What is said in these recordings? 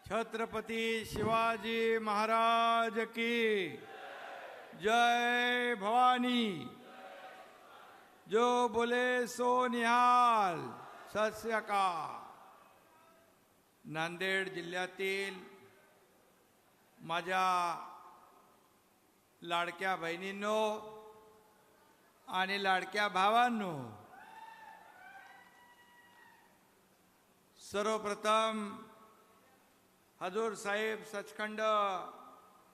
छत्रपती शिवाजी महाराज की जय भवानी। जो बोले सो निहाल। सत श्री अकाल। नांदेड जिल्ह्यातील माझ्या लाडक्या बहिणींनो आणि लाडक्या भावांनो, सर्वप्रथम हजूर साहेब सचखंड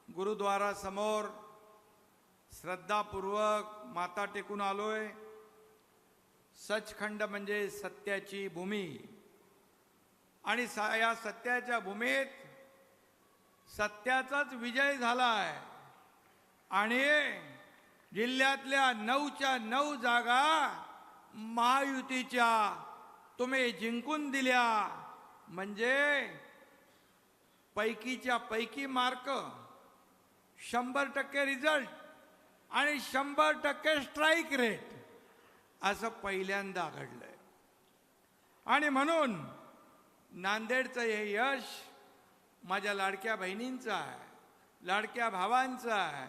गुरुद्वारा समोर श्रद्धापूर्वक माथा टेकून आलोय। सचखंड म्हणजे सत्याची भूमी आणि या सत्याच्या भूमीत सत्याचाच विजय झालाय आणि जिल्ह्यातल्या 9च्या 9 जागा महायुतीच्या तुम्ही जिंकून दिल्या। म्हणजे पैकीच्या पैकी मार्क, 100% रिझल्ट आणि 100% स्ट्राईक रेट असं पहिल्यांदा घडलंय। आणि म्हणून नांदेडचं हे यश माझ्या लाडक्या बहिणींचं आहे, लाडक्या भावांचं आहे,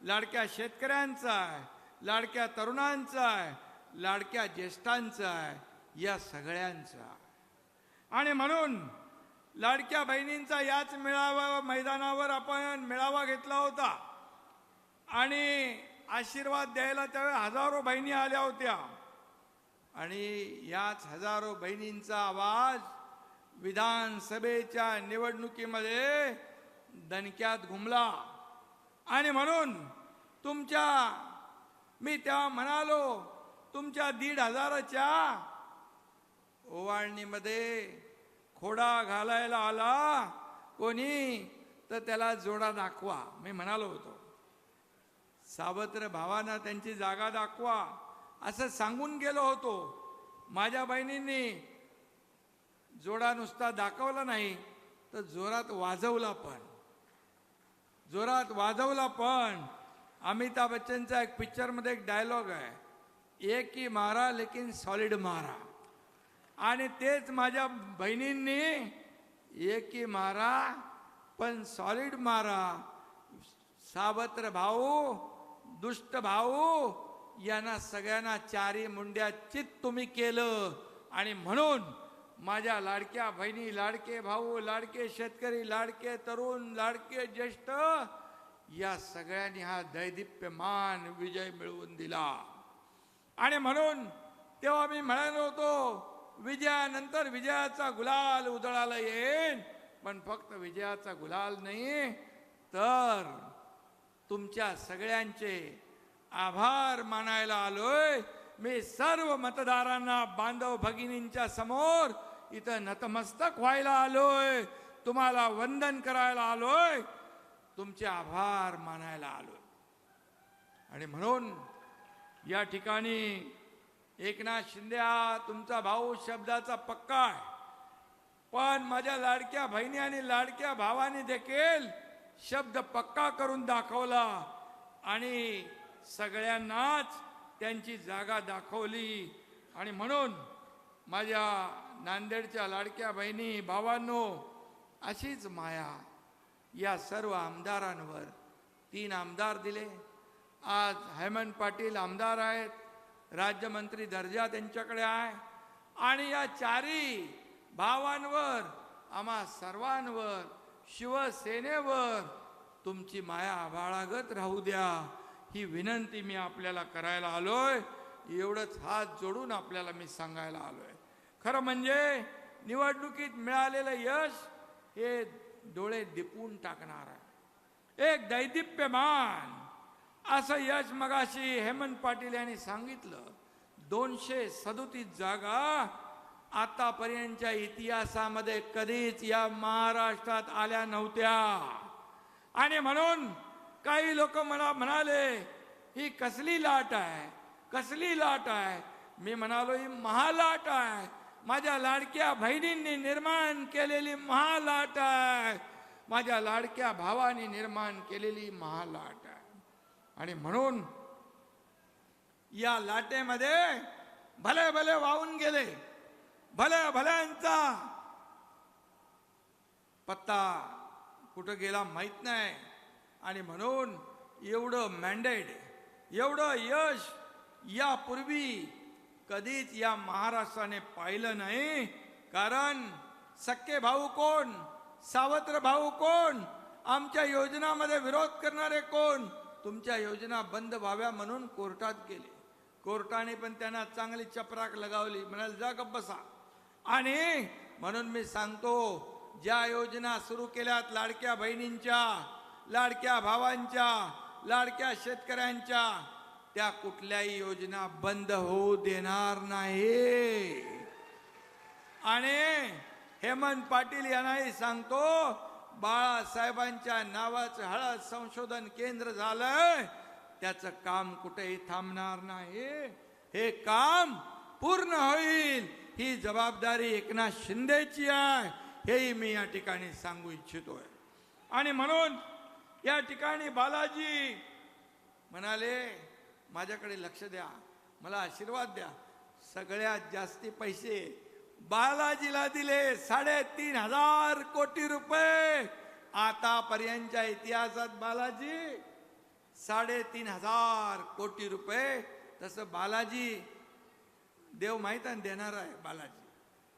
लाडक्या शेतकऱ्यांचं आहे, लाडक्या तरुणांचं आहे, लाडक्या ज्येष्ठांचं आहे, या सगळ्यांचं आहे। आणि म्हणून लाडक्या बहिणींचा याच मैदानावर आपण मेळावा घेतला होता आणि आशीर्वाद द्यायला त्यावेळी हजारो बहिणी आल्या होत्या आणि याच हजारो बहिणींचा आवाज विधानसभेच्या निवडणुकीमध्ये दणक्यात घुमला। आणि म्हणून मी तेव्हा म्हणालो, तुमच्या 1,500च्या ओवाळणीमध्ये खोडा घालायला आला कोणी तर त्याला जोडा दाखवा, मी म्हणालो होतो। सावत्र भावांना त्यांची जागा दाखवा असं सांगून गेलो होतो। माझ्या बहिणींनी जोडा नुसता दाखवला नाही तर जोरात वाजवला पण। अमिताभ बच्चनचा एक पिक्चरमध्ये एक डायलॉग आहे, एक ही मारा लेकिन सॉलिड मारा। आणि तेच माझ्या बहिणींनी एक ही मारा पण सॉलिड मारा। सावत्र भाऊ, दुष्ट भाऊ यांना सगळ्यांना चारी मुंड्या चित तुम्ही केलं। आणि म्हणून माझ्या लाडक्या बहिणी, लाडके भाऊ, लाडके शेतकरी, लाडके तरुण, लाडके ज्येष्ठ या सगळ्यांनी हा दैदिप्यमान विजय मिळवून दिला। आणि म्हणून तेव्हा मी म्हणालो होतो, विजयानंतर विजयाचा गुलाल उधळायला येईल, पण फक्त विजयाचा गुलाल नाही तर तुमच्या सगळ्यांचे आभार मानायला आलोय। मी सर्व मतदारांना, बांधव भगिनींच्या समोर इथं नतमस्तक व्हायला आलोय, तुम्हाला वंदन करायला आलोय, तुमचे आभार मानायला आलोय। आणि म्हणून या ठिकाणी एकनाथ शिंदे हा तुमचा भाऊ शब्दाचा पक्का आहे, पण माझ्या लाडक्या बहिणी आणि लाडक्या भावांनी देखील शब्द पक्का करून दाखवला आणि सगळ्यांनाच त्यांची जागा दाखवली। आणि म्हणून माझ्या नांदेडच्या लाडक्या बहिणी भावांनो, अशीच माया या सर्व आमदारांवर, 3 आमदार दिले। आज हेमंत पाटील आमदार आहेत, राज्यमंत्री दर्जा त्यांच्याकडे आहे आणि या 4ही भावांवर, आम्हा सर्वांवर, शिवसेनेवर तुमची माया आभाळागत राहू द्या, ही विनंती मी आपल्याला करायला आलोय। एवढंच हात जोडून आपल्याला मी सांगायला आलोय। खरं म्हणजे निवडणुकीत मिळालेलं यश हे डोळे दिपवून टाकणार आहे। एक दैदिप्यमान असं यश मगाशी हेमंत पाटील यांनी सांगितलं। 237 जागा आतापर्यंतच्या इतिहासामध्ये कधीच या महाराष्ट्रात आल्या नव्हत्या। आणि म्हणून काही लोक मला म्हणाले, ही कसली लाट आहे, कसली लाट आहे। मी म्हणालो, ही महालाट आहे, माझ्या लाडक्या बहिणींनी निर्माण केलेली महालाट आहे, माझ्या लाडक्या भावांनी निर्माण केलेली महालाट आहे। आणि म्हणून या लाटेमध्ये भले भले वाहून गेले, भले भल्यांचा पत्ता कुठं गेला माहीत नाही. आणि म्हणून एवढं मॅन्डेट, एवढं यश यापूर्वी कधीच या महाराष्ट्राने पाहिलं नाही. कारण सक्के भाऊ कोण, सावत्र भाऊ कोण, आमच्या योजनामध्ये विरोध करणारे कोण, तुमच्या योजना बंद व्हाव्या म्हणून कोर्टात गेले. कोर्टाने पण त्यांना चांगली चपराक लगावली, म्हणाल जा गप्प बसा. आणि म्हणून मी सांगतो, ज्या योजना सुरू केल्यात लाडक्या बहिणींच्या, लाडक्या भावांच्या, लाडक्या शेतकऱ्यांच्या, त्या कुठल्याही योजना बंद होऊ देणार नाही. आणि हेमंत पाटील यांनाही सांगतो, बाळासाहेबांच्या नावाचं हळद संशोधन केंद्र झालंय, त्याचं काम कुठेही थांबणार नाही. हे काम पूर्ण होईल, ही जबाबदारी एकनाथ शिंदेची आहे, हेही मी या ठिकाणी सांगू इच्छितोय. आणि म्हणून या ठिकाणी बालाजी म्हणाले, माझ्याकडे लक्ष द्या, मला आशीर्वाद द्या. सगळ्यात जास्ती पैसे बालाजीला दिले, 3,500 कोटी रुपये. आतापर्यंतच्या इतिहासात बालाजी 3,500 कोटी रुपये. तसं बालाजी देव माहीत आहे देणार आहे बालाजी,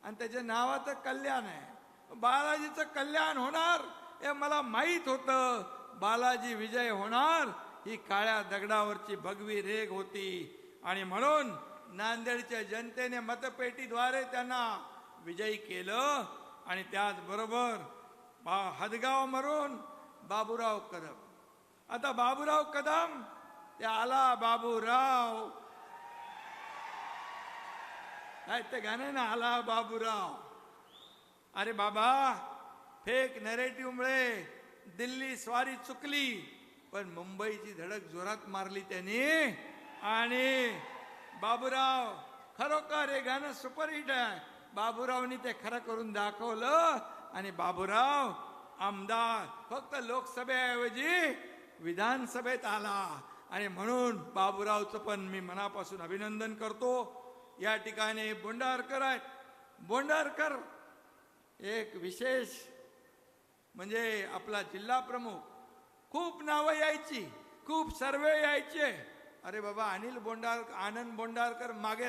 आणि त्याच्या नावाचं कल्याण आहे. बालाजीचं कल्याण होणार हे मला माहीत होतं. बालाजी विजय होणार ही काळ्या दगडावरची भगवी रेघ होती. आणि म्हणून नांदेडच्या जनतेने मतपेटीद्वारे त्यांना विजयी केलं. आणि त्याचबरोबर हदगाव मरून बाबूराव कदम, आता बाबूराव कदम ते आला बाबूराव, काय ते गाणं ना, आला बाबूराव. अरे बाबा, फेक नरेटिव्हमुळे दिल्ली स्वारी चुकली, पण मुंबईची धडक जोरात मारली त्यांनी. आणि बाबूराव खरोखर हे गाणं सुपरहिट आहे. बाबूरावनी ते खरं करून दाखवलं. आणि बाबूराव आमदार फक्त लोकसभेऐवजी विधानसभेत आला. आणि म्हणून बाबूरावचं पण मी मनापासून अभिनंदन करतो. या ठिकाणी बोंडारकर आहेत. बोंडारकर एक विशेष म्हणजे आपला जिल्हा प्रमुख, खूप नावं यायची, खूप सर्वे यायचे. अरे बाबा, अनिल बोंडारकर, आनंद बोंडारकर मागे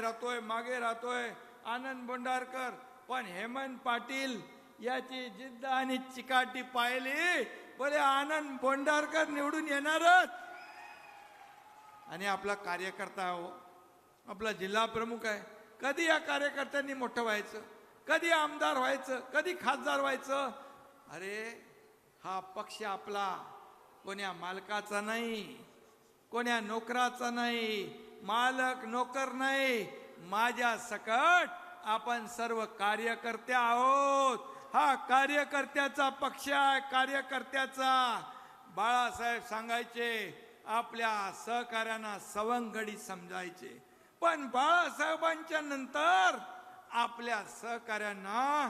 राहतोय आनंद बोंडारकर. पण हेमंत पाटील याची जिद्द आणि चिकाटी पाहिली, बोले आनंद बोंडारकर निवडून येणारच. आणि आपला कार्यकर्ता हो, आपला जिल्हा प्रमुख आहे. कधी या कार्यकर्त्यांनी मोठं व्हायचं, कधी आमदार व्हायचं, कधी खासदार व्हायचं. अरे हा पक्ष आपला कोण्या मालकाचा नाही, कोण्या नोकराचा नाही, मालक नोकर नाही, माझ्या सकट आपण सर्व कार्यकर्ते आहोत. हा कार्यकर्त्याचा पक्ष आहे, कार्यकर्त्याचा. बाळासाहेब सांगायचे, आपल्या सहकार्यांना सवंगडी समजायचे. पण बाळासाहेबांच्या नंतर आपल्या सहकार्यांना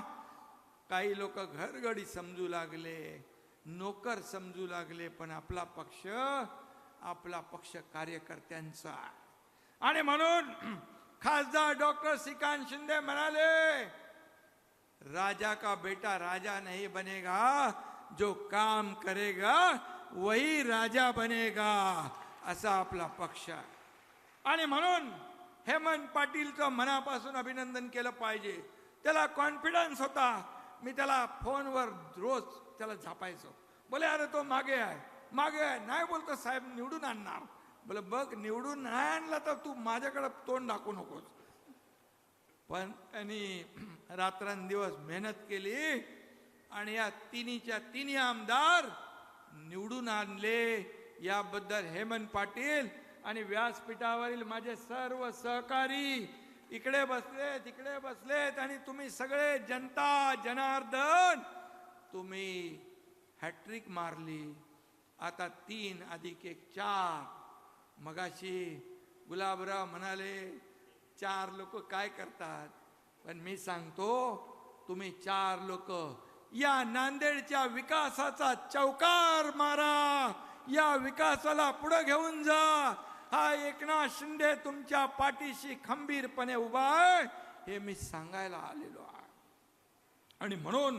काही लोक घरगडी समजू लागले, नोकर समजू लागले. पण आपला पक्ष कार्यकर्त्यांचा. आणि म्हणून खासदार डॉक्टर श्रीकांत शिंदे म्हणाले, राजा का बेटा राजा नहीं बनेगा, जो काम करेगा वही राजा बनेगा, असा आपला पक्ष आहे. आणि म्हणून हेमंत पाटीलचं मनापासून अभिनंदन केलं पाहिजे. त्याला कॉन्फिडन्स होता. मी त्याला फोनवर रोज त्याला झापायचो. बोले अरे तो मागे आहे. नाही बोलतो साहेब निवडून आणणार. बोले बघ, निवडून नाही आणला तर तू माझ्याकडे तोंड दाखवू नकोस. पण त्यांनी रात्रंदिवस मेहनत केली आणि या तिन्ही आमदार निवडून आणले. याबद्दल हेमंत पाटील आणि व्यासपीठावरील माझे सर्व सहकारी इकडे बसले, तिकडे बसलेत, आणि तुम्ही सगळे जनता जनार्दन, तुम्ही हॅट्रिक मारली. आता 3 + 1 4. मगाशी गुलाबराव म्हणाले 4 लोक काय करतात, पण मी सांगतो तुम्ही 4 लोक या नांदेडच्या विकासाचा चौकार मारा, या विकासाला पुढे घेऊन जा. हा एकनाथ शिंदे तुमच्या पाठीशी खंबीरपणे उभा आहे, हे मी सांगायला आलेलो आहे. आणि म्हणून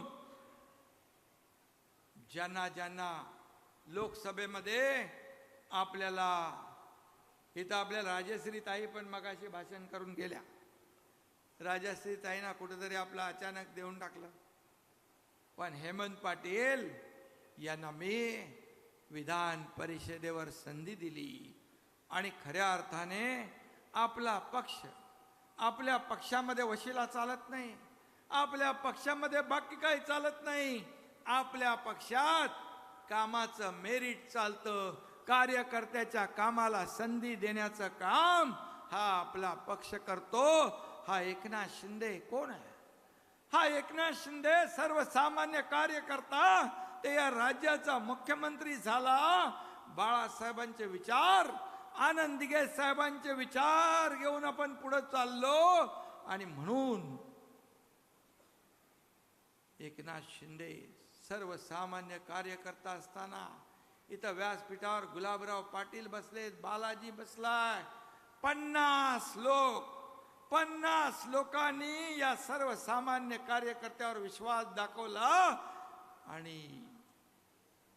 ज्यांना ज्यांना लोकसभेमध्ये आपल्याला इथं आपल्या राजश्री ताई पण मगाशी भाषण करून गेल्या. राजश्री ताईंना कुठेतरी आपलं अचानक देऊन टाकलं. पण हेमंत पाटील यांना मी विधान परिषदेवर संधी दिली आणि खऱ्या अर्थाने आपला पक्ष, आपल्या पक्षामध्ये वशिला चालत नाही, आपल्या पक्षामध्ये बाकी काही चालत नाही. आपल्या पक्षात कामाचं मेरिट चालतं. कार्यकर्त्याच्या कामाला संधी देण्याचं काम हा आपला पक्ष करतो. हा एकनाथ शिंदे कोण आहे? हा एकनाथ शिंदे सर्वसामान्य कार्यकर्ता, ते या राज्याचा मुख्यमंत्री झाला. बाळासाहेबांचे विचार, आनंद दिघे साहेबांचे विचार घेऊन आपण पुढे चाललो. आणि म्हणून एकनाथ शिंदे सर्वसामान्य कार्यकर्ता असताना इथं व्यासपीठावर गुलाबराव पाटील बसलेत, बालाजी बसलाय. 50 लोकांनी या सर्वसामान्य कार्यकर्त्यावर विश्वास दाखवला आणि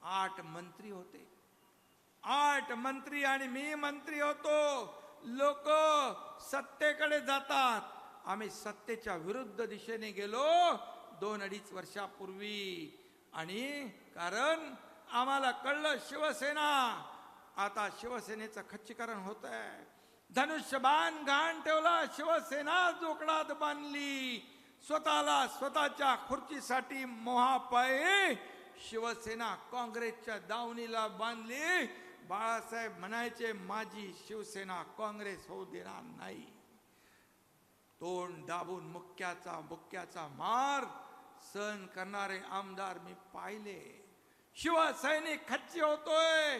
8 मंत्री होते. 8 मंत्री आणि मी मंत्री होतो. लोक सत्तेकडे जातात, आम्ही सत्तेच्या विरुद्ध दिशेने गेलो 2-2.5 वर्षापूर्वी. आणि कारण आम्हाला कळलं शिवसेना, आता शिवसेनेचं खच्चीकरण होत आहे. धनुष्यबाण घाण ठेवला, शिवसेना जोकडात बांधली. स्वतःच्या खुर्चीसाठी मोहापायी शिवसेना काँग्रेसच्या दावणीला बांधली. बाळासाहेब म्हणायचे माझी शिवसेना काँग्रेस होऊ देणार नाही. तोंड दाबून मुक्क्याचा मार सहन करणारे आमदार मी पाहिले. शिवसैनिक खच्ची होतोय,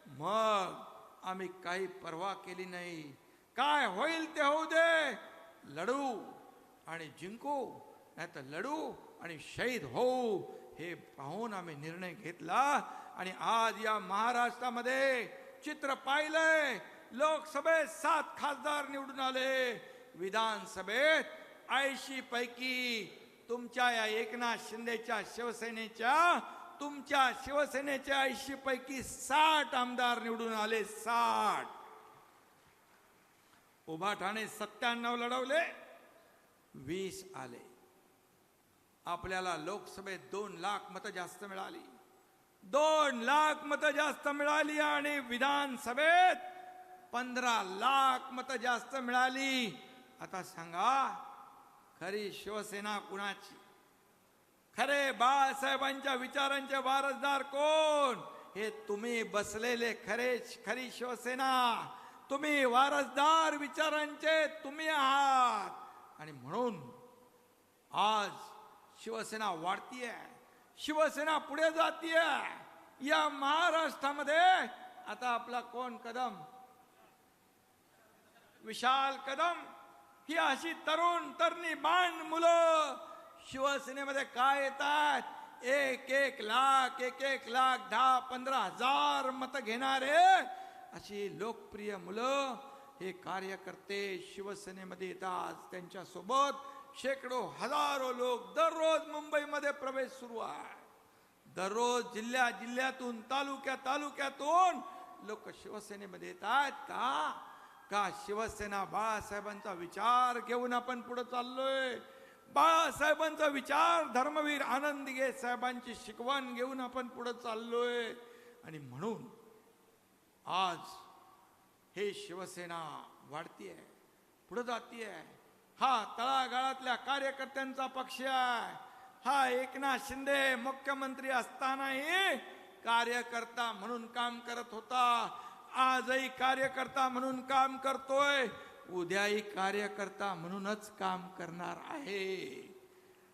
मग आम्ही काही पर्वा केली नाही. काय होईल ते होऊ दे, लढू आणि जिंकू, नाही तर लढू आणि शहीद होऊ, हे पाहून आम्ही निर्णय घेतला. आणि आज या महाराष्ट्रामध्ये चित्र पाहिलंय. लोकसभेत 7 खासदार निवडून आले. विधानसभेत 80 पैकी तुमच्या या एकनाथ शिंदेच्या शिवसेनेच्या, तुमच्या शिवसेनेच्या 80 पैकी 60 आमदार निवडून आले. 60. उभाठाणे 97 लढवले, 20 आले. आपल्याला लोकसभेत 2 लाख मतं जास्त मिळाली. 2 लाख मतं जास्त मिळाली आणि विधानसभेत 15 लाख मतं जास्त मिळाली. आता सांगा खरी शिवसेना कुणाची? खरे बाळासाहेबांच्या विचारांचे वारसदार कोण? हे तुम्ही बसलेले खरी शिवसेना. तुम्ही वारसदार विचारांचे तुम्ही आहात. आणि म्हणून आज शिवसेना वाढतीये, शिवसेना पुढे जातीये. या महाराष्ट्रामध्ये आता आपला कोण कदम, विशाल कदम, ही अशी तरुणी बाण मुलं शिवसेनेमध्ये काय येतात? 1-1 लाख 10-15 हजार मतं घेणारे अशी लोकप्रिय मुलं, हे कार्यकर्ते शिवसेनेमध्ये येतात. त्यांच्या सोबत शेकडो हजारो लोक दररोज मुंबईमध्ये प्रवेश सुरू आहे. दररोज जिल्ह्यातून तालुक्यातून लोक शिवसेनेमध्ये येतात. का शिवसेना बाळासाहेबांचा विचार घेऊन आपण पुढे चाललोय. बाळासाहेबांचा विचार, धर्मवीर आनंद दिघे साहेबांची शिकवण घेऊन आपण पुढे चाललोय. आणि म्हणून आज हे शिवसेना वाढतीये, पुढे जातीये. हा तळागाळातल्या कार्यकर्त्यांचा पक्ष आहे. हा एकनाथ शिंदे मुख्यमंत्री असतानाही कार्यकर्ता म्हणून काम करत होता. आजही कार्यकर्ता म्हणून काम करतोय, उद्याही कार्यकर्ता म्हणूनच काम करणार आहे.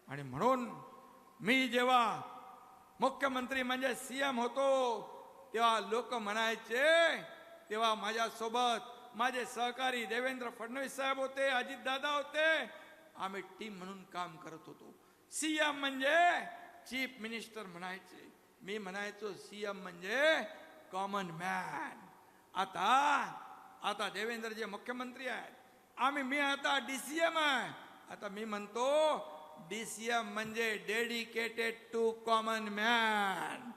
आणि म्हणून मी जेव्हा मुख्यमंत्री म्हणजे सीएम होतो तेव्हा लोक म्हणायचे, तेव्हा माझ्यासोबत माझे सहकारी देवेंद्र फडणवीस साहेब होते, अजितदादा होते. आम्ही टीम म्हणून काम करत होतो. सीएम म्हणजे चीफ मिनिस्टर म्हणायचे, मी म्हणायचो सीएम म्हणजे कॉमन मॅन. आता देवेंद्र जे मुख्यमंत्री आहेत, मी आता डीसीएम आहे. आता मी म्हणतो डीसीएम म्हणजे डेडिकेटेड टू कॉमन मॅन.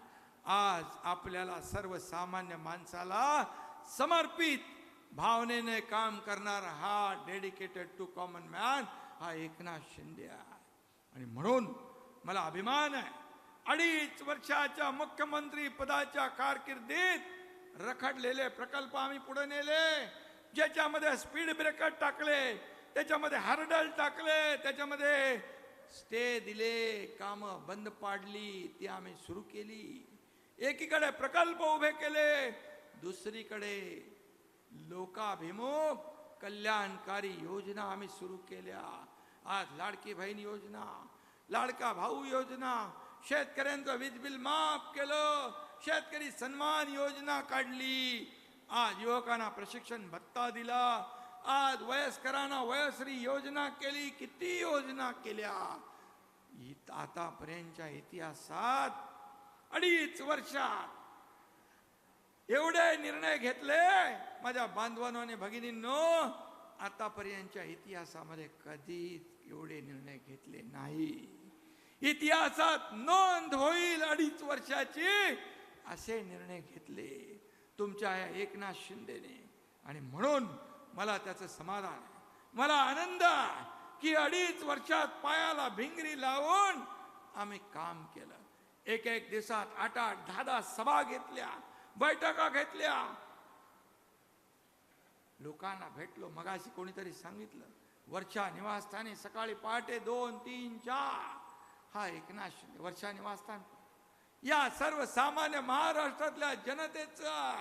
आज आपल्याला सर्वसामान्य माणसाला समर्पित भावनेने काम करणारा हा डेडिकेटेड टू कॉमन मॅन हा एकनाथ शिंदे आहे. आणि म्हणून मला अभिमान आहे, 2.5 वर्षाच्या मुख्यमंत्री पदाच्या कारकिर्दीत रखडलेले प्रकल्प आम्ही पुढे नेले, ज्याच्यामध्ये स्पीड ब्रेकर टाकले, त्याच्यामध्ये हार्डल टाकले, त्याच्यामध्ये स्टे दिले, कामं बंद पाडली, ती आम्ही सुरू केली. एकीकडे प्रकल्प उभे केले, दुसरीकडे लोकाभिमुख कल्याणकारी योजना आम्ही सुरू केल्या. आज लाडकी बहीण योजना, लाडका भाऊ योजना, शेतकऱ्यांचं वीज बिल माफ केलं, शेतकरी सन्मान योजना काढली, आज युवकांना प्रशिक्षण भत्ता दिला, आज वयस्करांना वयश्री योजना केली, किती योजना केल्या. आतापर्यंतच्या इतिहासात 2.5 वर्षात एवढे निर्णय घेतले माझ्या बांधवांनो आणि भगिनींनो, आतापर्यंतच्या इतिहासामध्ये कधीच एवढे निर्णय घेतले नाही. इतिहासात नोंद होईल 2.5 वर्षाची असे निर्णय घेतले तुमच्या या एकनाथ शिंदेने. आणि म्हणून मला त्याचं समाधान आहे, मला आनंद आहे की 2.5 वर्षात पायाला भिंगरी लावून आम्ही काम केलं. एक दिवसात 8-8, 10-10 सभा घेतल्या, बैठका घेतल्या, लोकांना भेटलो. मगाशी कोणीतरी सांगितलं, वर्षा निवासस्थानी सकाळी पहाटे 2, 3, 4 हा एकनाथ शिंदे वर्षा निवासस्थान या सर्वसामान्य महाराष्ट्रातल्या जनतेचं,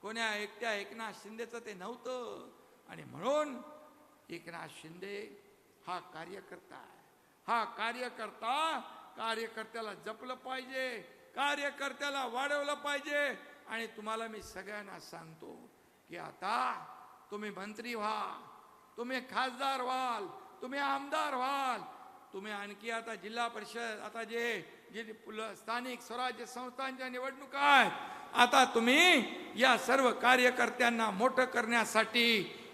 कोण्या एकट्या एकनाथ शिंदेचं ते नव्हतं. आणि म्हणून एकनाथ शिंदे हा कार्यकर्ता आहे. हा कार्यकर्त्याला जपलं पाहिजे, कार्यकर्त्याला वाढवलं पाहिजे. आणि तुम्हाला मी सगळ्यांना सांगतो की आता तुम्ही मंत्री व्हा, तुम्ही खासदार व्हाल, तुम्ही आमदार व्हाल, तुम्ही आणखी आता जिल्हा परिषद, आता जे स्थानिक स्वराज्य संस्थांच्या निवडणुका आहेत, आता तुम्ही या सर्व कार्यकर्त्यांना मोठं करण्यासाठी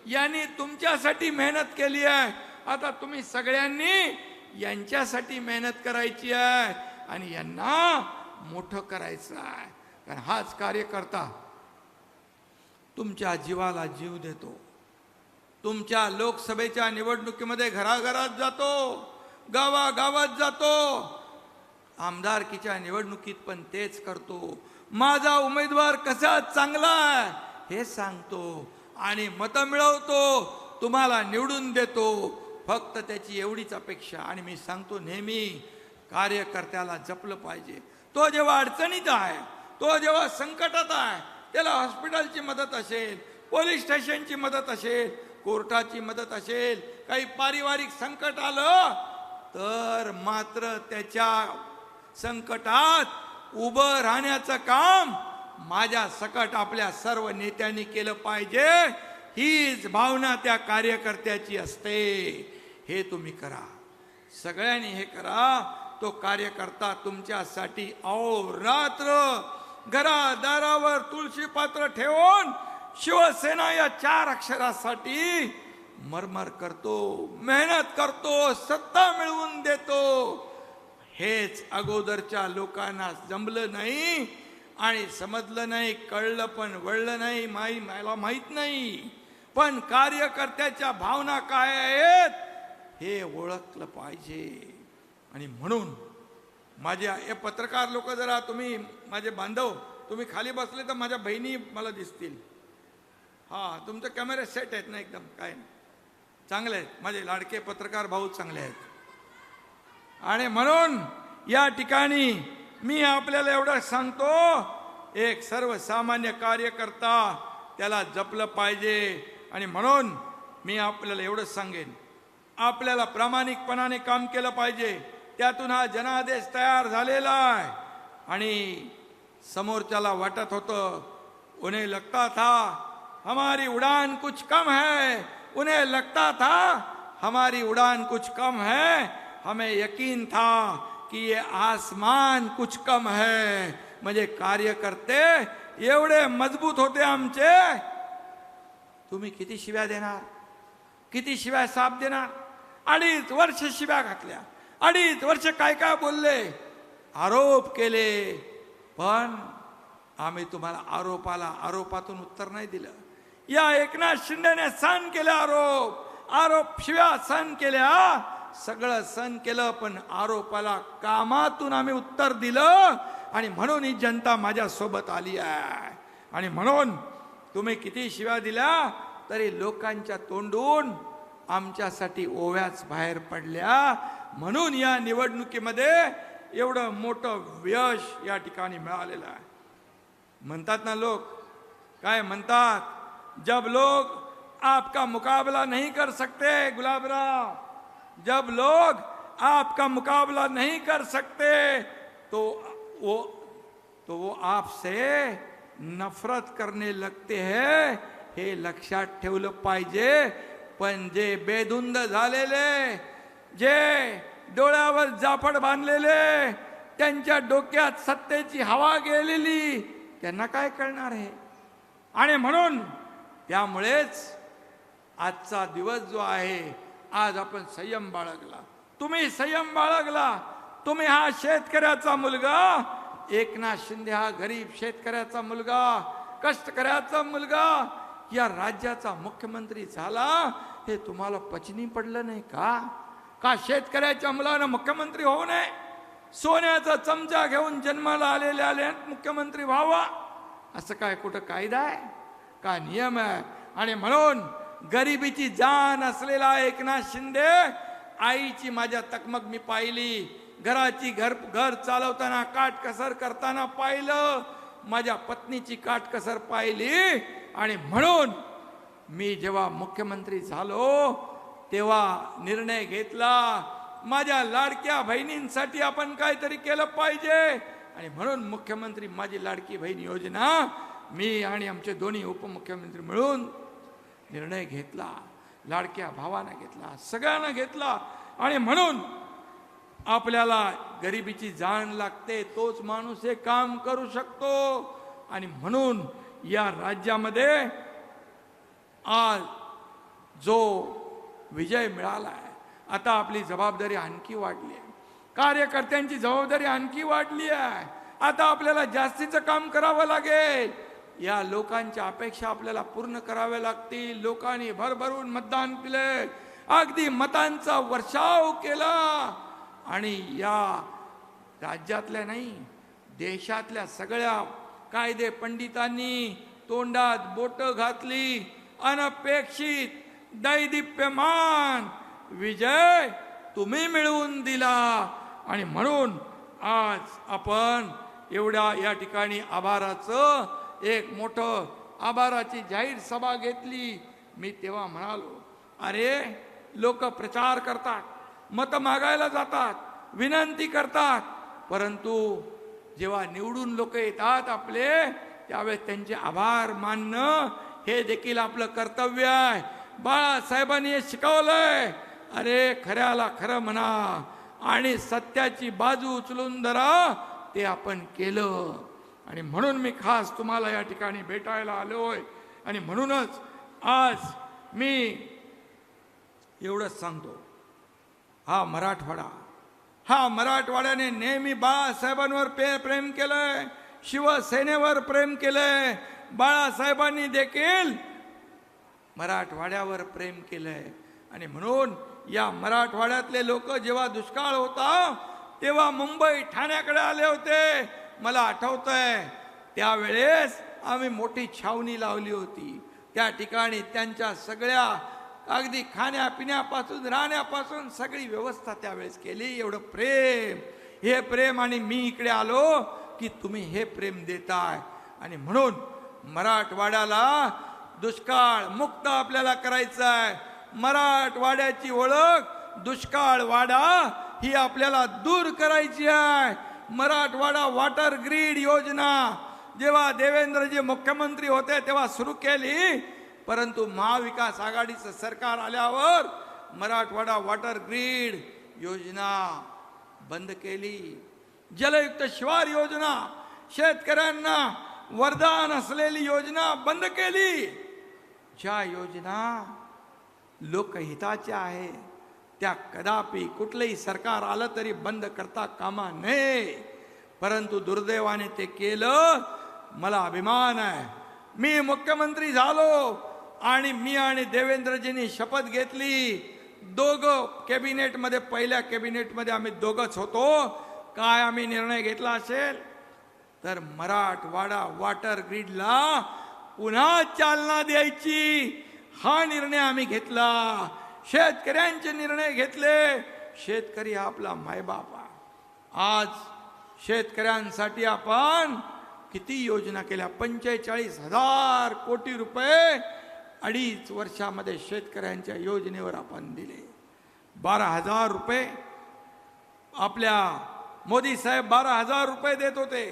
यांनी तुमच्यासाठी मेहनत केली आहे. आता तुम्ही सगळ्यांनी यांच्यासाठी मेहनत करायची आहे आणि यांना मोठं करायचं आहे. कारण हाच कार्यकर्ता तुमच्या जीवाला जीव देतो, तुमच्या लोकसभेच्या निवडणुकीमध्ये घराघरात जातो, गावागावात जातो, आमदारकीच्या निवडणुकीत पण तेच करतो. माझा उमेदवार कसा चांगला आहे हे सांगतो आणि मतं मिळवतो, तुम्हाला निवडून देतो. फक्त त्याची एवढीच अपेक्षा. आणि मी सांगतो नेहमी, कार्यकर्त्याला जपलं पाहिजे. तो जेव्हा अडचणीत आहे, तो जेव्हा संकटात आहे, त्याला हॉस्पिटलची मदत असेल, पोलीस स्टेशनची मदत असेल, कोर्टाची मदत असेल, काही पारिवारिक संकट आलं तर मात्र त्याच्या संकटात उभं राहण्याचं काम माझ्या सकट आपल्या सर्व नेत्यांनी केलं पाहिजे. हीच भावना त्या कार्यकर्त्याची असते. हे तुम्ही करा, सगळ्यांनी हे करा. तो कार्यकर्ता तुमच्यासाठी अहोरात्र घरादारावर तुळशी पात्र ठेवून शिवसेना या 4 अक्षरासाठी मरमर करतो, मेहनत करतो, सत्ता मिळवून देतो. हेच अगोदरच्या लोकांना जमलं नाही आणि समजलं नाही, कळलं पण वळलं नाही, मला माहित नाही. पण कार्यकर्त्याच्या भावना काय आहेत हे ओळखलं पाहिजे. आणि म्हणून माझ्या हे पत्रकार लोक, जरा तुम्ही माझे बांधव, तुम्ही खाली बसले तर माझ्या बहिणी मला दिसतील. हा, तुमचे कॅमेरे सेट आहेत ना एकदम, काय चांगले आहेत, माझे लाडके पत्रकार भाऊ चांगले आहेत. आणि म्हणून या ठिकाणी मी आपल्याला एवढं सांगतो, एक सर्वसामान्य कार्यकर्ता त्याला जपलं पाहिजे. आणि म्हणून मी आपल्याला एवढं सांगेन, आपल्याला प्रामाणिकपणाने काम केलं पाहिजे. त्यातून हा जनादेश तयार झालेला आहे. आणि समोरच्याला वाटत होतं, उन्हें लगता था हमारी उड़ान कुछ कम है, उन्हें लगता था हमारी उड़ान कुछ कम है, हमें यकीन था कि ये आसमान कुछ कम है. म्हणजे कार्यकर्ते एवढे मजबूत होते आमचे. तुम्ही किती शिव्या देणार, किती शिव्या साप देणार? 2.5 वर्ष शिव्या घातल्या, 2.5 वर्ष काय काय बोलले, आरोप केले, पण आम्ही तुम्हाला आरोपाला आरोपातून उत्तर नाही दिलं. या एकनाथ शिंदेने सहन केले आरोप शिव्या सहन केल्या, सगळं सहन केलं, पण आरोपाला कामातून आम्ही उत्तर दिलं. आणि म्हणून ही जनता माझ्या सोबत आली आहे. आणि म्हणून तुम्ही किती शिव्या दिल्या तरी लोकांच्या तोंडून आमच्यासाठी ओव्याच बाहेर पडल्या. म्हणून या निवडणुकीमध्ये एवढं मोठं यश या ठिकाणी मिळालेलं आहे. म्हणतात ना लोक, काय म्हणतात, जब लोग आपका मुकाबला नहीं कर सकते गुलाबराव, जब लोग आपका मुकाबला नहीं कर सकते तो वो आपसे नफरत करने लगते हैं. हे लक्षात ठेवलं पाहिजे. पण जे बेधुंद झालेले, जे डोळ्यावर जाफड बांधलेले, त्यांच्या डोक्यात सत्तेची हवा गेलेली, त्यांना काय कळणार आहे. आणि म्हणून त्यामुळेच आजचा दिवस जो आहे, आज आपण संयम बाळगला, तुम्ही संयम बाळगला. तुम्ही हा शेतकऱ्याचा मुलगा, एकनाथ शिंदे हा गरीब शेतकऱ्याचा मुलगा, कष्टकऱ्याचा मुलगा या राज्याचा मुख्यमंत्री झाला. हे तुम्हाला पचनी पडलं नाही का शेतकऱ्याच्या मुलानं मुख्यमंत्री होऊ नये? सोन्याचा चमचा घेऊन जन्माला आलेल्या मुख्यमंत्री व्हावा असं काय कुठं कायदा आहे का, नियम आहे? आणि म्हणून गरिबीची जाण असलेला एकनाथ शिंदे, आईची माझ्या तकमक मी पाहिली, घर चालवताना काटकसर करताना पाहिलं, माझ्या पत्नीची काटकसर पाहिली. आणि म्हणून मी जेव्हा मुख्यमंत्री झालो तेव्हा निर्णय घेतला, माझ्या लाडक्या बहिणींसाठी आपण काहीतरी केलं पाहिजे. आणि म्हणून मुख्यमंत्री माझी लाडकी बहीण योजना मी आणि आमचे दोन्ही उपमुख्यमंत्री मिळून निर्णय घेतला. लाडक्या भावानं घेतला, सगळ्यांना घेतला. आणि म्हणून आपल्याला गरिबीची जाण लागते, तोच माणूस हे काम करू शकतो. आणि म्हणून या राज्यामध्ये आज जो विजय मिळाला आहे, आता आपली जबाबदारी आणखी वाढली आहे, कार्यकर्त्यांची जबाबदारी आणखी वाढली आहे. आता आपल्याला जास्तीचं काम करावं लागेल. या लोकांच्या अपेक्षा आपल्याला पूर्ण कराव्या लागतील. लोकांनी भरभरून मतदान केले, अगदी मतांचा वर्षाव केला. आणि या राज्यातल्या नाही, देशातल्या सगळ्या कायदे पंडितांनी तोंडात बोट घातली. अनपेक्षित दैदिप्यमान विजय तुम्ही मिळवून दिला. आणि म्हणून आज आपण एवढ्या या ठिकाणी आभाराचं एक मोठं आभाराची जाहीर सभा घेतली. मी तेव्हा म्हणालो, अरे लोक प्रचार करतात, मत मागायला जातात, विनंती करतात, परंतु जेव्हा निवडून लोक येतात आपले, त्यावेळेस त्यांचे आभार मानणं हे देखील आपलं कर्तव्य आहे. बाळासाहेबांनी हे शिकवलंय. अरे खऱ्याला खरं म्हणा आणि सत्याची बाजू उचलून धरा, ते आपण केलं. आणि म्हणून मी खास तुम्हाला या ठिकाणी भेटायला आलोय. आणि म्हणूनच आज मी एवढंच सांगतो, हा मराठवाड्याने नेहमी बाळासाहेबांवर प्रेम केलंय, शिवसेनेवर प्रेम केलंय. बाळासाहेबांनी देखील मराठवाड्यावर प्रेम केलंय. आणि म्हणून या मराठवाड्यातले लोक जेव्हा दुष्काळ होता तेव्हा मुंबई ठाण्याकडे आले होते. मला आठवतंय त्यावेळेस आम्ही मोठी छावणी लावली होती. त्या ठिकाणी त्यांच्या सगळ्या अगदी खाण्यापिण्यापासून राहण्यापासून सगळी व्यवस्था त्यावेळेस केली. एवढं प्रेम, हे प्रेम. आणि मी इकडे आलो की तुम्ही हे प्रेम देताय. आणि म्हणून मराठवाड्याला दुष्काळ मुक्त आपल्याला करायचं आहे. मराठवाड्याची ओळख दुष्काळ वाडा ही आपल्याला दूर करायची आहे. मराठवाडा वॉटर ग्रीड योजना जेव्हा देवेंद्रजी मुख्यमंत्री होते तेव्हा सुरू केली, परंतु महाविकास आघाडीचं सरकार आल्यावर मराठवाडा वॉटर ग्रीड योजना बंद केली. जलयुक्त शिवार योजना, शेतकऱ्यांना वरदान असलेली योजना बंद केली. ज्या योजना लोकहिताच्या आहे त्या कदापि कुठलंही सरकार आलं तरी बंद करता कामा नये. परंतु दुर्दैवाने ते केलं. मला अभिमान आहे, मी मुख्यमंत्री झालो आणि मी आणि देवेंद्रजींनी शपथ घेतली. दोघं कॅबिनेटमध्ये, पहिल्या कॅबिनेटमध्ये आम्ही दोघंच होतो. काय आम्ही निर्णय घेतला असेल तर मराठवाडा वॉटर ग्रीडला पुन्हा चालना द्यायची, हा निर्णय आम्ही घेतला. शेतकऱ्यांचे निर्णय घेतले. शेतकरी हा आपला मायबाप आहे. आज शेतकऱ्यांसाठी आपण किती योजना केल्या, 45,000 कोटी रुपये 2.5 वर्षामध्ये शेतकऱ्यांच्या योजनेवर आपण दिले. 12,000 रुपये आपल्या मोदी साहेब 12,000 रुपये देत होते.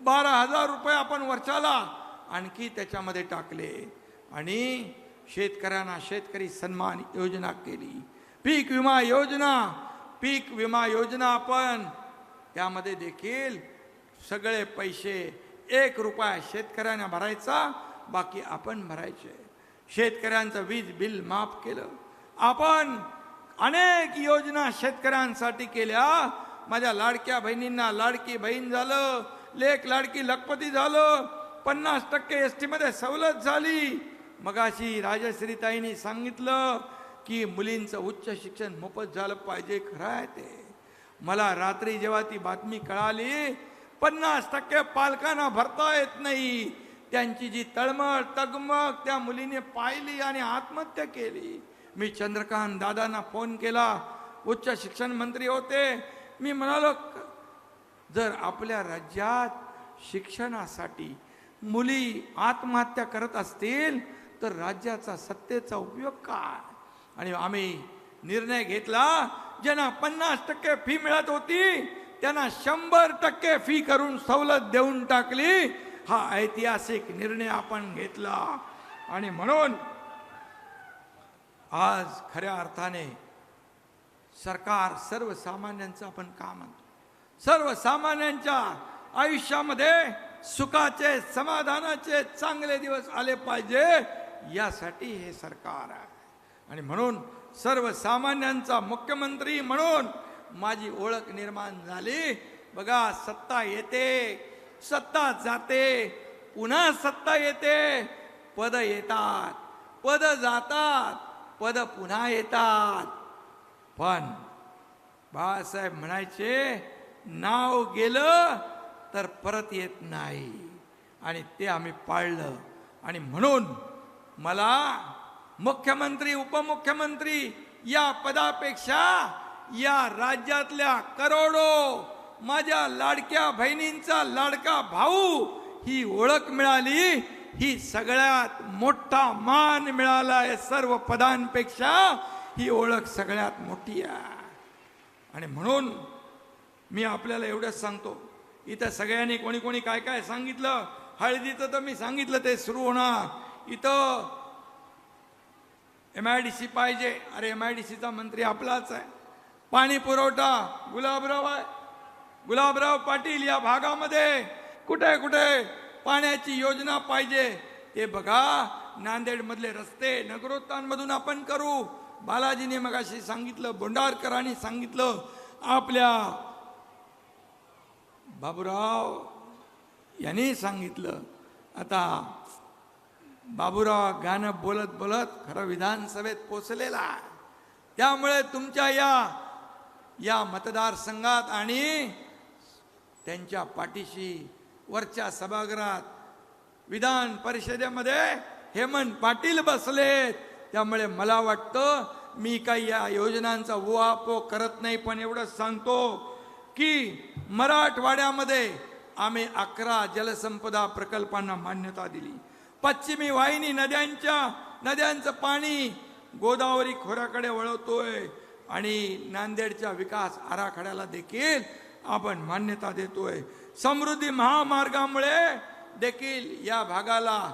12,000 रुपये आपण वर्षाला आणखी त्याच्यामध्ये टाकले आणि शेतकऱ्यांना शेतकरी सन्मान योजना केली. पीक विमा योजना आपण त्यामध्ये देखील सगळे पैसे 1 रुपया शेतकऱ्यांना भरायचा, बाकी आपण भरायचे. शेतकऱ्यांचं वीज बिल माफ केलं. आपण अनेक योजना शेतकऱ्यांसाठी केल्या. माझ्या लाडक्या बहिणींना लाडकी बहीण झालं, लेक लाडकी लखपती झालं, 50% ST मध्ये सवलत झाली. मगाशी राजश्रीताईंनी सांगितलं की मुलींचं उच्च शिक्षण मोफत झालं पाहिजे. खरं आहे ते. मला रात्री जेव्हा ती बातमी कळाली, 50% पालकांना भरता येत नाही, त्यांची जी तळमळ तगमग त्या मुलीने पाहिली आणि आत्महत्या केली. मी चंद्रकांत दादांना फोन केला, उच्च शिक्षण मंत्री होते. मी म्हणालो, जर आपल्या राज्यात शिक्षणासाठी मुली आत्महत्या करत असतील तर राज्याचा सत्तेचा उपयोग काय? आणि आम्ही निर्णय घेतला, ज्यांना 50% फी मिळत होती त्यांना 100% फी करून सवलत देऊन टाकली. हा ऐतिहासिक निर्णय आपण घेतला आणि म्हणून आज खऱ्या अर्थाने सरकार सर्वसामान्यांचं आपण काम म्हणतो. सर्वसामान्यांच्या आयुष्यामध्ये सुखाचे, समाधानाचे चांगले दिवस आले पाहिजे, यासाठी हे सरकार आहे. आणि म्हणून सर्वसामान्यांचा मुख्यमंत्री म्हणून माझी ओळख निर्माण झाली. बघा, सत्ता येते, सत्ता जाते, पुन्हा सत्ता येते, पद येतात, पद जातात, पद पुन्हा येतात. पण बाळासाहेब म्हणायचे, नाव गेलं तर परत येत नाही, आणि ते आम्ही पाळलं. आणि म्हणून मला मुख्यमंत्री, उपमुख्यमंत्री या पदापेक्षा या राज्यातल्या करोडो माझ्या लाडक्या बहिणींचा लाडका भाऊ ही ओळख मिळाली, ही सगळ्यात मोठा मान मिळाला आहे. सर्व पदांपेक्षा ही ओळख सगळ्यात मोठी आहे. आणि म्हणून मी आपल्याला एवढंच सांगतो, इथं सगळ्यांनी कोणी कोणी काय काय सांगितलं. हळदीचं तर मी सांगितलं, ते सुरू होणार. इथं MIDC पाहिजे. अरे MIDCचा मंत्री आपलाच आहे. पाणी पुरवठा गुलाबराव आहे, गुलाबराव पाटील. या भागामध्ये कुठे कुठे पाण्याची योजना पाहिजे ते बघा. नांदेड मधले रस्ते नगरोत्थानमधून आपण करू. बालाजीने मगाशी सांगितलं, बोंडारकरांनी सांगितलं, आपल्या बाबूराव यांनी सांगितलं. आता बाबूराव गाणं बोलत बोलत खरं विधानसभेत पोचलेला आहे. त्यामुळे तुमच्या या मतदारसंघात आणि त्यांच्या पाठीशी वरच्या सभागृहात विधान परिषदेमध्ये हेमंत पाटील बसलेत. त्यामुळे मला वाटतं मी काही या योजनांचा उहापोह करत नाही, पण एवढंच सांगतो की मराठवाड्यामध्ये आम्ही 11 जलसंपदा प्रकल्पांना मान्यता दिली. पश्चिमी वाहिनी नद्यांचं पाणी गोदावरी खोऱ्याकडे वळवतोय आणि नांदेडच्या विकास आराखड्याला देखील आपण मान्यता देतोय. समृद्धी महामार्गामुळे देखील या भागाला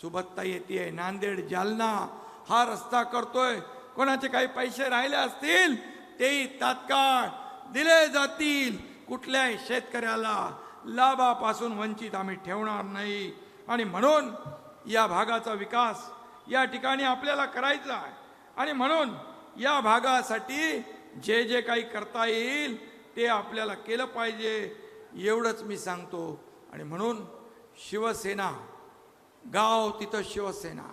सुबत्ता येते. नांदेड जालना हा रस्ता करतोय. कोणाचे काही पैसे राहिले असतील तेही तात्काळ दिले जातील. कुठल्याही शेतकऱ्याला लाभापासून वंचित आम्ही ठेवणार नाही. आणि म्हणून या भागाचा विकास या ठिकाणी आपल्याला करायचा आहे. आणि म्हणून या भागासाठी जे जे काही करता येईल ते आपल्याला केलं पाहिजे. एवढंच मी सांगतो. आणि म्हणून शिवसेना, गाव तिथं शिवसेना,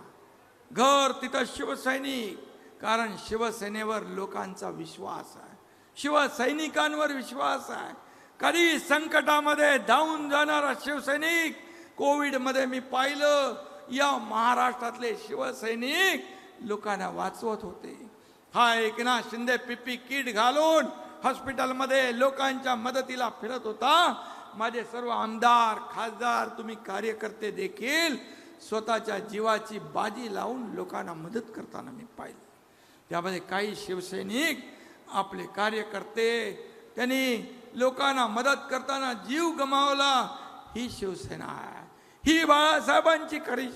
घर तिथं शिवसैनिक. कारण शिवसेनेवर लोकांचा विश्वास आहे, शिवसैनिकांवर विश्वास आहे. कधी संकटामध्ये धावून जाणारा शिवसैनिक. कोविडमध्ये मी पाहिलं, या महाराष्ट्रातले शिवसैनिक लोकांना वाचवत होते. हा एकनाथ शिंदे पीपी किट घालून हॉस्पिटलमध्ये लोकांच्या मदतीला फिरत होता. माझे सर्व आमदार, खासदार, तुम्ही कार्यकर्ते देखील स्वतःच्या जीवाची बाजी लावून लोकांना मदत करताना मी पाहिलं. त्यामध्ये काही शिवसैनिक, आपले कार्यकर्ते, त्यांनी लोकांना मदत करताना जीव गमावला. ही शिवसेना आहे, ही बाळासाहेबांची खरी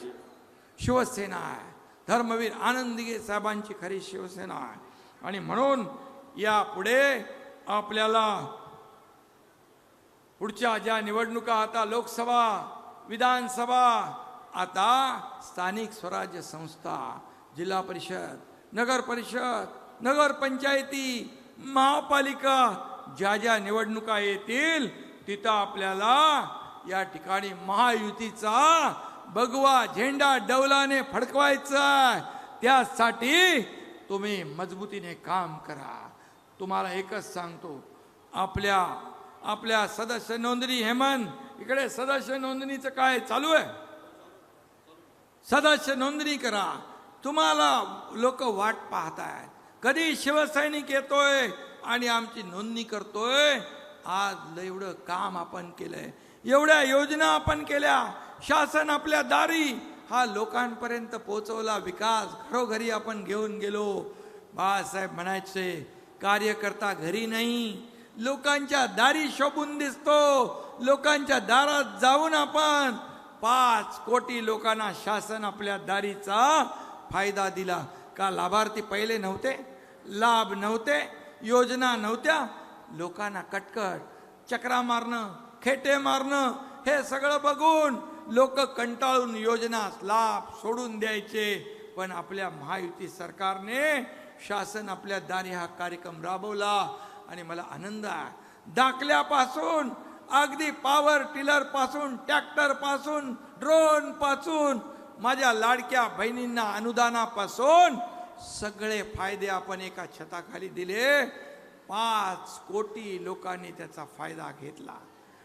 शिवसेना आहे, धर्मवीर आनंदगे साहेबांची खरी शिवसेना आहे. आणि म्हणून यापुढे आपल्याला पुढच्या ज्या निवडणुका, आता लोकसभा, विधानसभा, आता स्थानिक स्वराज्य संस्था, जिल्हा परिषद, नगर परिषद, नगरपंचायती, महापालिका, ज्या ज्या निवडणुका येतील तिथं आपल्याला या ठिकाणी महायुतीचा भगवा झेंडा डौलाने फडकवायचा. त्यासाठी तुम्ही मजबूतीने काम करा. तुम्हाला एकच सांगतो, आपल्या सदस्य नोंदणी, हेमंत इकडे सदस्य नोंदणीचं काय चालू आहे? सदस्य नोंदणी करा. तुम्हाला लोक वाट पाहतायत, कधी शिवसैनिक येतोय आणि आमची नोंदणी करतोय. आज एवढं काम आपण केलंय, एवढ्या योजना आपण केल्या, शासन आपल्या दारी हा लोकांपर्यंत पोहोचवला. विकास घरोघरी आपण घेऊन गेलो. बाळासाहेब म्हणायचे, कार्यकर्ता घरी नाही, लोकांच्या दारी शोभून दिसतो. लोकांच्या दारात जाऊन आपण 5 कोटी लोकांना शासन आपल्या दारीचा फायदा दिला. का लाभार्थी पहिले नव्हते? लाभ नव्हते, योजना नव्हत्या. लोकांना कटकट, चक्रा मारणं, खेटे मारणं, हे सगळं बघून लोक कंटाळून योजना, लाभ सोडून द्यायचे. पण आपल्या महायुती सरकारने शासन आपल्या दारी हा कार्यक्रम राबवला. आणि मला आनंद आहे, दाखल्यापासून अगदी पॉवर टिलर पासून, ट्रॅक्टर पासून, ड्रोन पासून, माझ्या लाडक्या बहिणींना अनुदानापासून सगळे फायदे आपण एका छताखाली दिले. 5 कोटी लोकांनी त्याचा फायदा घेतला.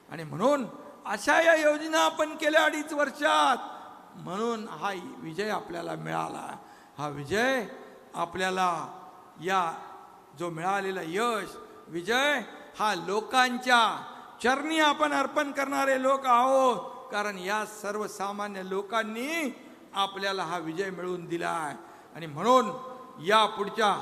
आणि म्हणून अशा या योजना आपण केल्या 2.5 वर्षात. म्हणून हा विजय आपल्याला मिळाला. हा विजय आपल्याला, या जो मिळालेला यश, विजय हा लोकांच्या चरणी आपण अर्पण करणारे लोक आहोत. कारण या सर्वसामान्य लोकांनी आपल्याला हा विजय मिळवून दिला आहे. आणि म्हणून या पुढच्या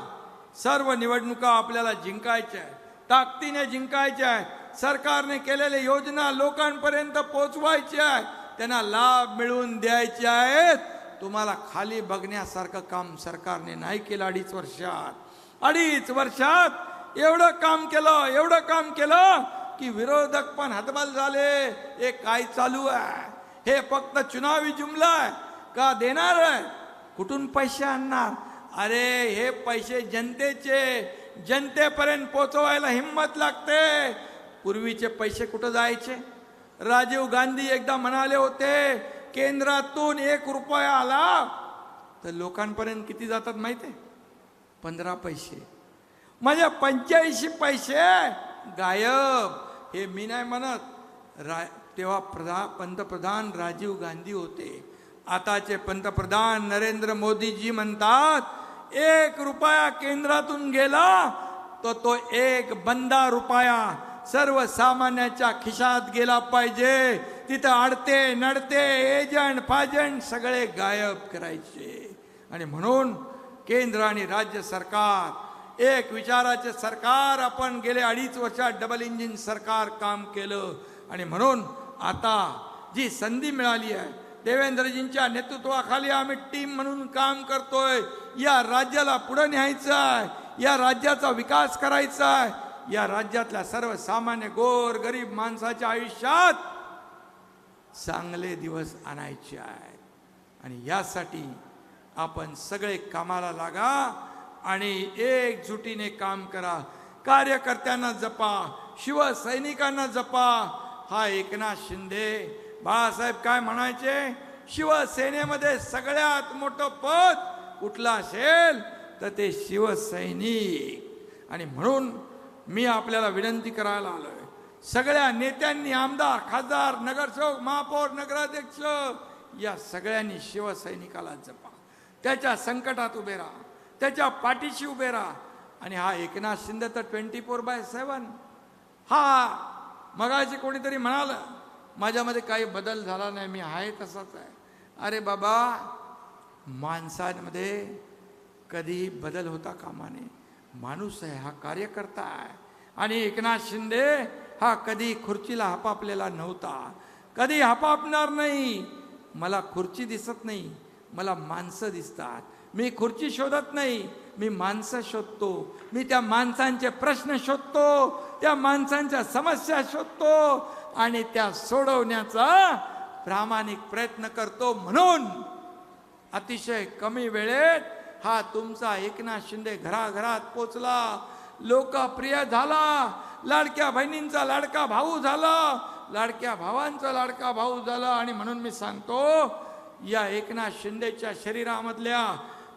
सर्व निवडणुका आपल्याला जिंकायच्या आहेत, ताकदीने जिंकायच्या आहेत. सरकारने केलेल्या योजना लोकांपर्यंत पोहोचवायच्या आहेत, त्यांना लाभ मिळवून द्यायचे आहेत. तुम्हाला खाली बघण्यासारखं काम सरकारने नाही केलं 2.5 वर्षात. 2.5 वर्षात एवढं काम केलं की विरोधक पण हतबल झाले. हे काय चालू आहे? हे फक्त चुनावी जुमला आहे का? देणार आहे, कुठून पैसे आणणार? अरे हे पैसे जनतेचे, जनतेपर्यंत पोहोचवायला हिम्मत लागते. पूर्वीचे पैसे कुठं जायचे? राजीव गांधी एकदा म्हणाले होते, केंद्रातून 1 रुपया आला तर लोकांपर्यंत किती जातात माहिती आहे? 15 पैसे. म्हणजे 85 पैसे गायब. हे मी नाही म्हणत, तेव्हा पंतप्रधान राजीव गांधी होते. आताचे पंतप्रधान नरेंद्र मोदीजी म्हणतात, 1 रुपया केंद्रातून गेला तर तो 1 बंदा रुपया सर्वसामान्याच्या खिशात गेला पाहिजे. तिथं अडते नडते एजंट फाजंट सगळे गायब करायचे. आणि म्हणून केंद्र आणि राज्य सरकार एक विचाराचे सरकार. आपण गेले 2.5 वर्षात डबल इंजिन सरकार काम केलं. आणि म्हणून आता जी संधी मिळाली आहे, देवेंद्रजींच्या नेतृत्वाखाली आम्ही टीम म्हणून काम करतोय. या राज्याला पुढे न्यायचं आहे, या राज्याचा विकास करायचा आहे, या राज्यातल्या सर्वसामान्य गोर गरीब माणसाच्या आयुष्यात चांगले दिवस आणायचे आहेत. आणि यासाठी आपण सगळे कामाला लागा आणि एकजुटीने काम करा. कार्यकर्त्यांना जपा, शिवसैनिकांना जपा, हा एकनाथ शिंदे. बाळासाहेब काय म्हणायचे, शिवसेनेमध्ये सगळ्यात मोठं पद कुठलं असेल तर ते शिवसैनिक. आणि म्हणून मी आपल्याला विनंती करायला आलोय, सगळ्या नेत्यांनी, आमदार, खासदार, नगरसेवक, महापौर, नगराध्यक्ष या सगळ्यांनी शिवसैनिकाला जपा, त्याच्या संकटात उभे राहा, त्याच्या पाठीशी उभे राहा. आणि हा एकनाथ शिंदे तर 24/7. हा मगाशी कोणीतरी म्हणालं माझ्यामध्ये काही बदल झाला नाही, मी आहे तसाच आहे. अरे बाबा, माणसांमध्ये कधी बदल होता कामा नये. माणूस आहे, हा कार्यकर्ता आहे. आणि एकनाथ शिंदे हा कधी खुर्चीला हपापलेला नव्हता, कधी हपापणार नाही. मला खुर्ची दिसत नाही, मला माणसं दिसतात. मी खुर्ची शोधत नाही, मी माणसं शोधतो. मी त्या माणसांचे प्रश्न शोधतो, त्या माणसांच्या समस्या शोधतो आणि त्या सोडवण्याचा प्रामाणिक प्रयत्न करतो. म्हणून अतिशय कमी वेळेत हा तुमचा एकनाथ शिंदे घराघरात पोचला, लोकप्रिय झाला, लाडक्या बहिणींचा लाडका भाऊ झाला, लाडक्या भावांचा लाडका भाऊ झाला. आणि म्हणून मी सांगतो, या एकनाथ शिंदेच्या शरीरामधल्या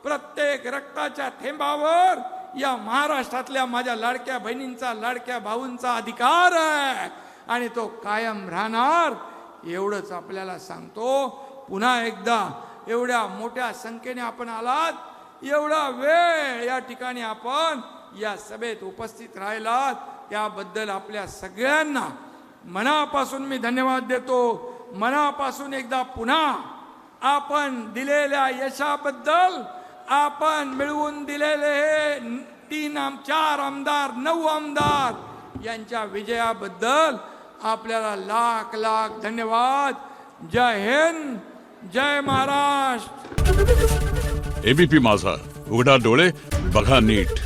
प्रत्येक रक्ताच्या थेंबावर या महाराष्ट्रातल्या माझ्या लाडक्या बहिणींचा, लाडक्या भाऊंचा अधिकार आहे आणि तो कायम राहणार. एवढंच आपल्याला सांगतो. पुन्हा एकदा एवढ्या मोठ्या संख्येने आपण आलात, एवढा वेळ या ठिकाणी आपण या सभेत उपस्थित राहिलात, त्याबद्दल आपल्या सगळ्यांना मनापासून मी धन्यवाद देतो. मनापासून एकदा पुन्हा आपण दिलेल्या यशाबद्दल, आपण मिळवून दिलेले हे 4 आमदार, 9 आमदार यांच्या विजयाबद्दल आपल्याला लाख लाख धन्यवाद. जय हिंद, जय महाराष्ट्र. एबीपी माझा, उघडा डोळे बघा नीट.